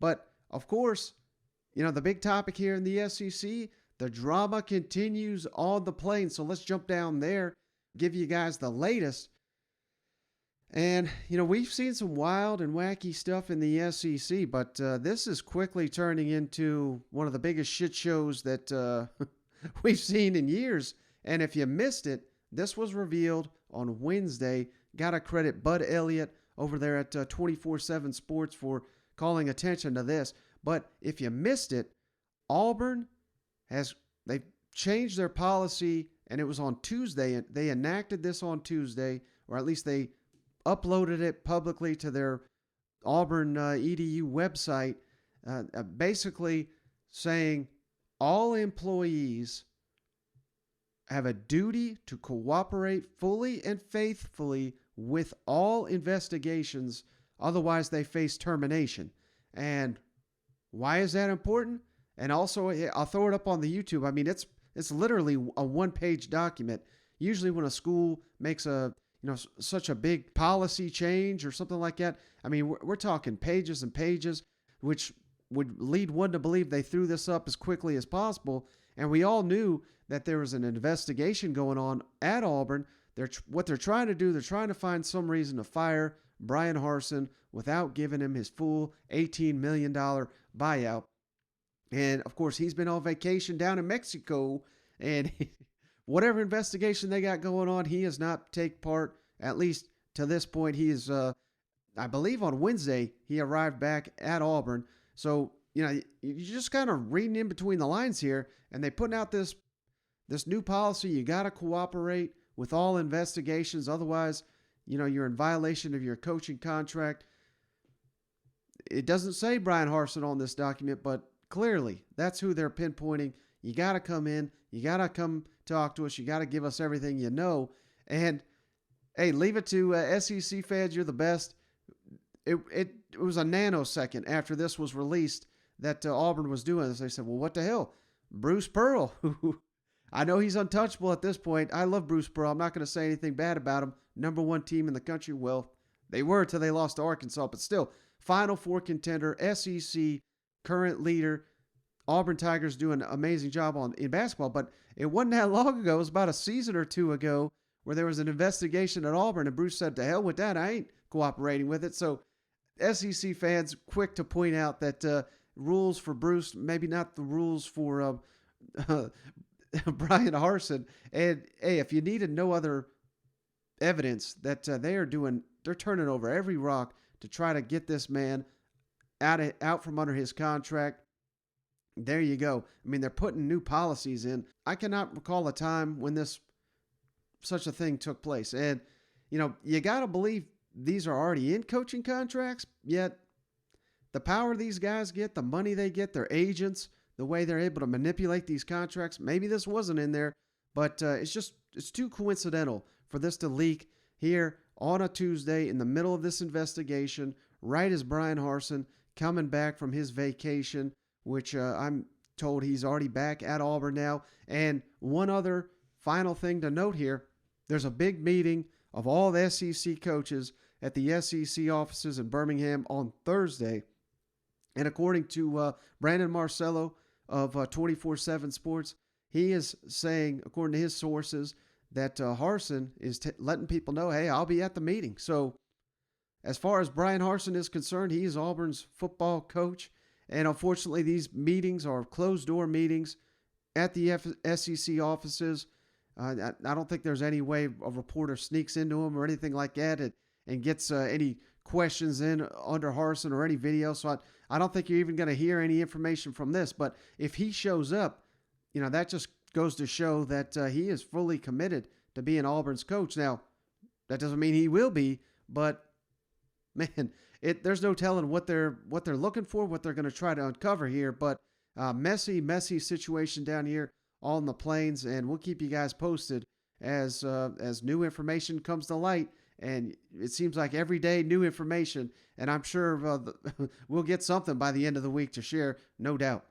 But of course, the big topic here in the SEC, the drama continues on the plane. So let's jump down there, give you guys the latest. And, we've seen some wild and wacky stuff in the SEC, but this is quickly turning into one of the biggest shit shows that we've seen in years. And if you missed it, this was revealed on Wednesday. Got to credit Bud Elliott over there at 24/7 Sports for calling attention to this. But if you missed it, Auburn they've changed their policy, and it was on Tuesday. They enacted this on Tuesday, or at least they uploaded it publicly to their Auburn EDU website, basically saying all employees have a duty to cooperate fully and faithfully with all investigations, otherwise they face termination. And why is that important? And also, I'll throw it up on the YouTube. I mean, it's literally a one-page document. Usually when a school makes such a big policy change or something like that, I mean, we're talking pages and pages, which would lead one to believe they threw this up as quickly as possible. And we all knew that there was an investigation going on at Auburn. What they're trying to do, they're trying to find some reason to fire Bryan Harsin without giving him his full $18 million buyout. And, of course, he's been on vacation down in Mexico, and whatever investigation they got going on, he has not take part, at least to this point. He is, I believe on Wednesday, he arrived back at Auburn. So, you're just kind of reading in between the lines here, and they putting out this new policy. You got to cooperate with all investigations. Otherwise, you're in violation of your coaching contract. It doesn't say Bryan Harsin on this document, but clearly that's who they're pinpointing. You got to come in. You got to come talk to us. You got to give us everything you know. And, hey, leave it to SEC fans. You're the best. It was a nanosecond after this was released that Auburn was doing this. They said, well, what the hell? Bruce Pearl, who I know he's untouchable at this point. I love Bruce Pearl. I'm not going to say anything bad about him. Number one team in the country. Well, they were until they lost to Arkansas, but still, Final Four contender, SEC, current leader. Auburn Tigers doing an amazing job in basketball, but it wasn't that long ago. It was about a season or two ago where there was an investigation at Auburn, and Bruce said, to hell with that. I ain't cooperating with it. So SEC fans quick to point out that rules for Bruce, maybe not the rules for Bryan Harsin. And, hey, if you needed no other evidence that they're turning over every rock to try to get this man out from under his contract. There you go. I mean, they're putting new policies in. I cannot recall a time when such a thing took place. And, you got to believe these are already in coaching contracts, yet the power these guys get, the money they get, their agents, the way they're able to manipulate these contracts, maybe this wasn't in there, but it's too coincidental for this to leak here on a Tuesday in the middle of this investigation, right as Bryan Harsin coming back from his vacation, which I'm told he's already back at Auburn now. And one other final thing to note here, there's a big meeting of all the SEC coaches at the SEC offices in Birmingham on Thursday. And according to Brandon Marcello of 24/7 Sports, he is saying, according to his sources, that Harsin is letting people know, hey, I'll be at the meeting. So as far as Bryan Harsin is concerned, he is Auburn's football coach. And unfortunately, these meetings are closed-door meetings at the SEC offices. I don't think there's any way a reporter sneaks into them or anything like that and gets any questions in under Harsin or any video. So I don't think you're even going to hear any information from this. But if he shows up, that just goes to show that he is fully committed to being Auburn's coach. Now, that doesn't mean he will be, but man, there's no telling what they're looking for, what they're going to try to uncover here. But messy situation down here on the plains, and we'll keep you guys posted as new information comes to light. And it seems like every day new information, and I'm sure we'll get something by the end of the week to share, no doubt.